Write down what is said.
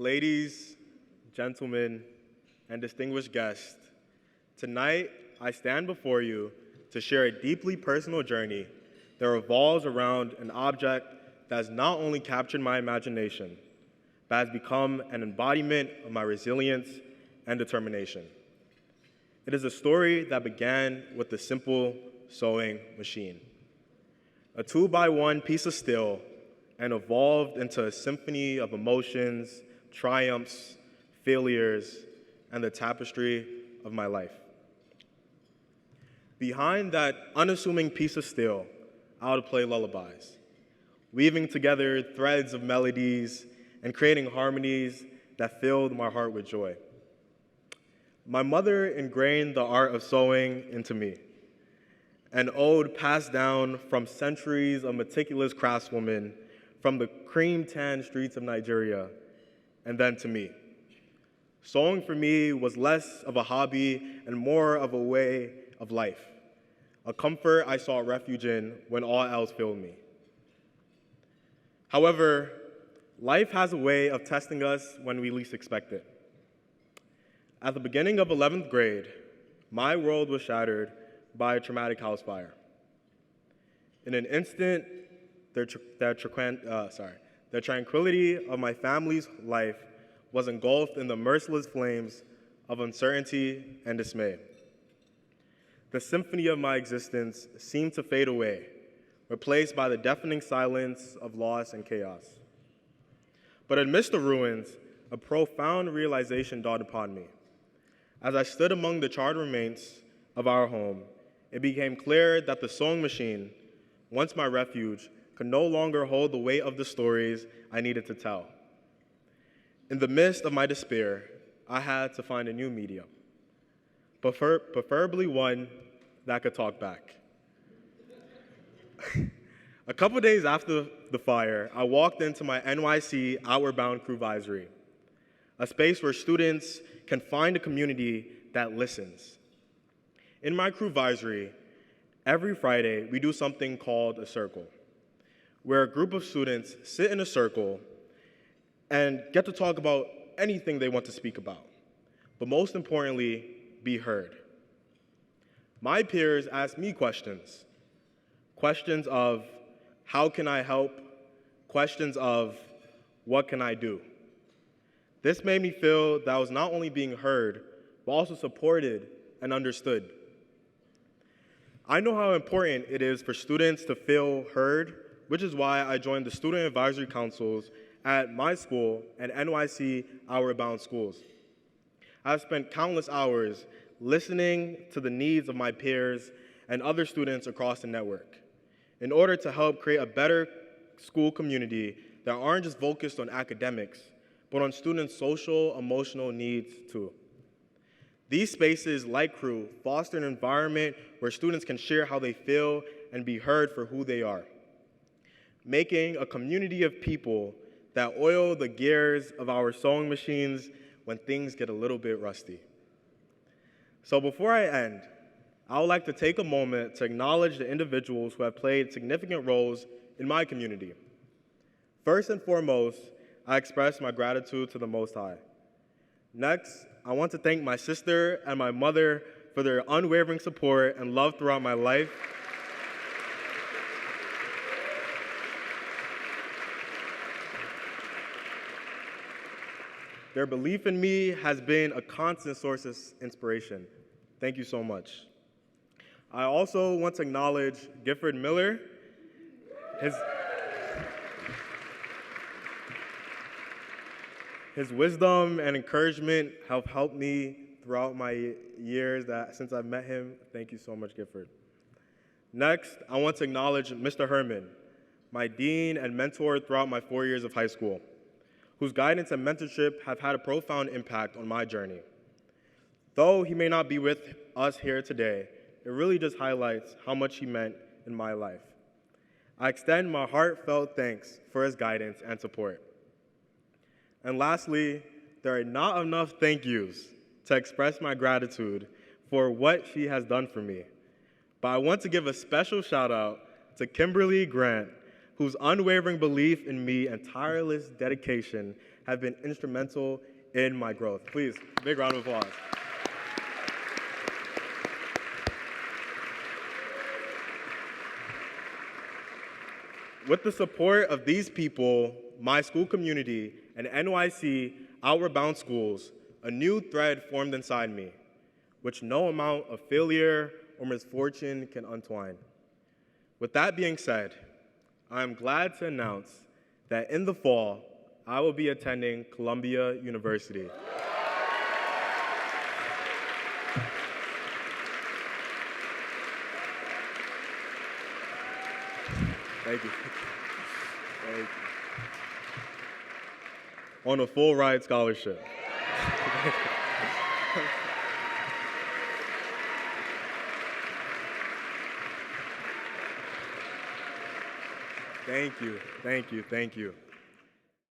Ladies, gentlemen, and distinguished guests, tonight I stand before you to share a deeply personal journey that revolves around an object that has not only captured my imagination, but has become an embodiment of my resilience and determination. It is a story that began with a simple sewing machine, a 2x1 piece of steel, and evolved into a symphony of emotions, triumphs, failures, and the tapestry of my life. Behind that unassuming piece of steel, I would play lullabies, weaving together threads of melodies and creating harmonies that filled my heart with joy. My mother ingrained the art of sewing into me, an ode passed down from centuries of meticulous craftswomen from the cream-tan streets of Nigeria, and then to me. Sewing for me was less of a hobby and more of a way of life, a comfort I sought refuge in when all else failed me. However, life has a way of testing us when we least expect it. At the beginning of 11th grade, my world was shattered by a traumatic house fire. In an instant, the tranquility of my family's life was engulfed in the merciless flames of uncertainty and dismay. The symphony of my existence seemed to fade away, replaced by the deafening silence of loss and chaos. But amidst the ruins, a profound realization dawned upon me. As I stood among the charred remains of our home, it became clear that the sewing machine, once my refuge, could no longer hold the weight of the stories I needed to tell. In the midst of my despair, I had to find a new medium, preferably one that could talk back. A couple days after the fire, I walked into my NYC Outward Bound Crewvisory, a space where students can find a community that listens. In my Crewvisory, every Friday, we do something called a circle, where a group of students sit in a circle and get to talk about anything they want to speak about, but most importantly, be heard. My peers ask me questions of how can I help, questions of what can I do. This made me feel that I was not only being heard, but also supported and understood. I know how important it is for students to feel heard, which is why I joined the student advisory councils at my school and NYC Outward Bound schools. I've spent countless hours listening to the needs of my peers and other students across the network in order to help create a better school community that aren't just focused on academics, but on students' social, emotional needs too. These spaces, like Crew, foster an environment where students can share how they feel and be heard for who they are, making a community of people that oil the gears of our sewing machines when things get a little bit rusty. So before I end, I would like to take a moment to acknowledge the individuals who have played significant roles in my community. First and foremost, I express my gratitude to the Most High. Next, I want to thank my sister and my mother for their unwavering support and love throughout my life. Their belief in me has been a constant source of inspiration. Thank you so much. I also want to acknowledge Gifford Miller. His wisdom and encouragement have helped me throughout my years since I've met him. Thank you so much, Gifford. Next, I want to acknowledge Mr. Herman, my dean and mentor throughout my 4 years of high school, whose guidance and mentorship have had a profound impact on my journey. Though he may not be with us here today, it really just highlights how much he meant in my life. I extend my heartfelt thanks for his guidance and support. And lastly, there are not enough thank yous to express my gratitude for what she has done for me. But I want to give a special shout out to Kimberly Grant, whose unwavering belief in me and tireless dedication have been instrumental in my growth. Please, big round of applause. With the support of these people, my school community, and NYC Outward Bound Schools, a new thread formed inside me, which no amount of failure or misfortune can untwine. With that being said, I am glad to announce that in the fall, I will be attending Columbia University. Thank you. Thank you. On a full ride scholarship. Thank you, thank you, thank you.